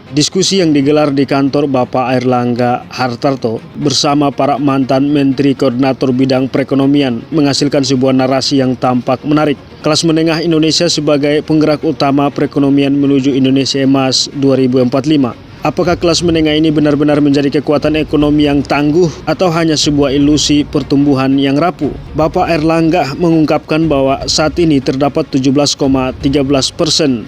Diskusi yang digelar di kantor Bapak Airlangga Hartarto bersama para mantan Menteri Koordinator Bidang Perekonomian menghasilkan sebuah narasi yang tampak menarik. Kelas menengah Indonesia sebagai penggerak utama perekonomian menuju Indonesia Emas 2045. Apakah kelas menengah ini benar-benar menjadi kekuatan ekonomi yang tangguh atau hanya sebuah ilusi pertumbuhan yang rapuh? Bapak Airlangga mengungkapkan bahwa saat ini terdapat 17,13%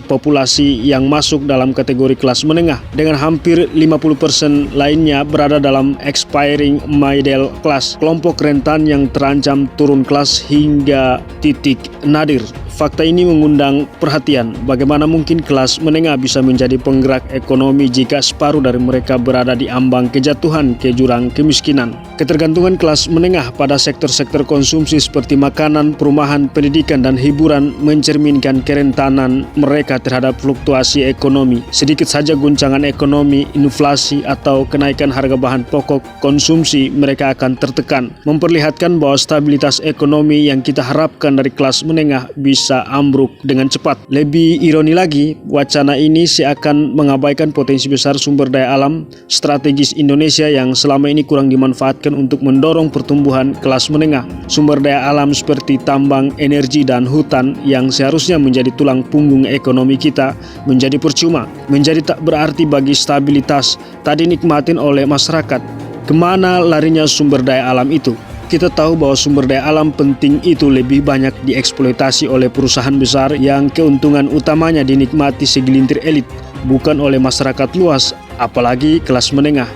populasi yang masuk dalam kategori kelas menengah, dengan hampir 50% lainnya berada dalam expiring middle class, kelompok rentan yang terancam turun kelas hingga titik nadir. Fakta ini mengundang perhatian. Bagaimana mungkin kelas menengah bisa menjadi penggerak ekonomi jika separuh dari mereka berada di ambang kejatuhan ke jurang kemiskinan? Ketergantungan kelas menengah pada sektor-sektor konsumsi seperti makanan, perumahan, pendidikan, dan hiburan mencerminkan kerentanan mereka terhadap fluktuasi ekonomi. Sedikit saja guncangan ekonomi, inflasi, atau kenaikan harga bahan pokok konsumsi, mereka akan tertekan, memperlihatkan bahwa stabilitas ekonomi yang kita harapkan dari kelas menengah bisa ambruk dengan cepat. Lebih ironi lagi, wacana ini seakan mengabaikan potensi besar sumber daya alam strategis Indonesia yang selama ini kurang dimanfaatkan untuk mendorong pertumbuhan kelas menengah. Sumber daya alam seperti tambang, energi, dan hutan yang seharusnya menjadi tulang punggung ekonomi kita menjadi percuma, menjadi tak berarti bagi stabilitas tak dinikmatin oleh masyarakat. Kemana larinya sumber daya alam itu? Kita tahu bahwa sumber daya alam penting itu lebih banyak dieksploitasi oleh perusahaan besar yang keuntungan utamanya dinikmati segelintir elit, bukan oleh masyarakat luas, apalagi kelas menengah.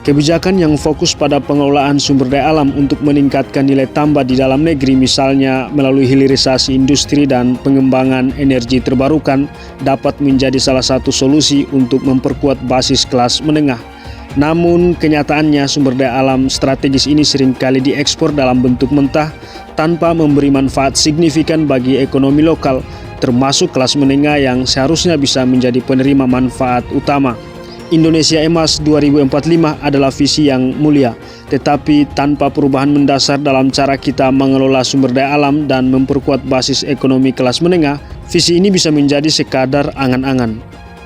Kebijakan yang fokus pada pengelolaan sumber daya alam untuk meningkatkan nilai tambah di dalam negeri, misalnya melalui hilirisasi industri dan pengembangan energi terbarukan, dapat menjadi salah satu solusi untuk memperkuat basis kelas menengah. Namun kenyataannya sumber daya alam strategis ini seringkali diekspor dalam bentuk mentah tanpa memberi manfaat signifikan bagi ekonomi lokal, termasuk kelas menengah yang seharusnya bisa menjadi penerima manfaat utama. Indonesia Emas 2045 adalah visi yang mulia, tetapi tanpa perubahan mendasar dalam cara kita mengelola sumber daya alam dan memperkuat basis ekonomi kelas menengah, visi ini bisa menjadi sekadar angan-angan.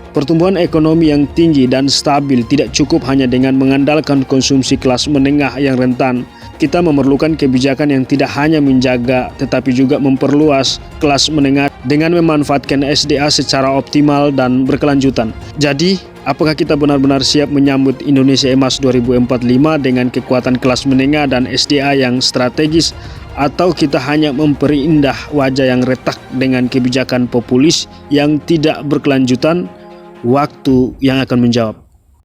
Pertumbuhan ekonomi yang tinggi dan stabil tidak cukup hanya dengan mengandalkan konsumsi kelas menengah yang rentan. Kita memerlukan kebijakan yang tidak hanya menjaga tetapi juga memperluas kelas menengah dengan memanfaatkan SDA secara optimal dan berkelanjutan. Jadi, apakah kita benar-benar siap menyambut Indonesia Emas 2045 dengan kekuatan kelas menengah dan SDA yang strategis, atau kita hanya memperindah wajah yang retak dengan kebijakan populis yang tidak berkelanjutan? Waktu yang akan menjawab.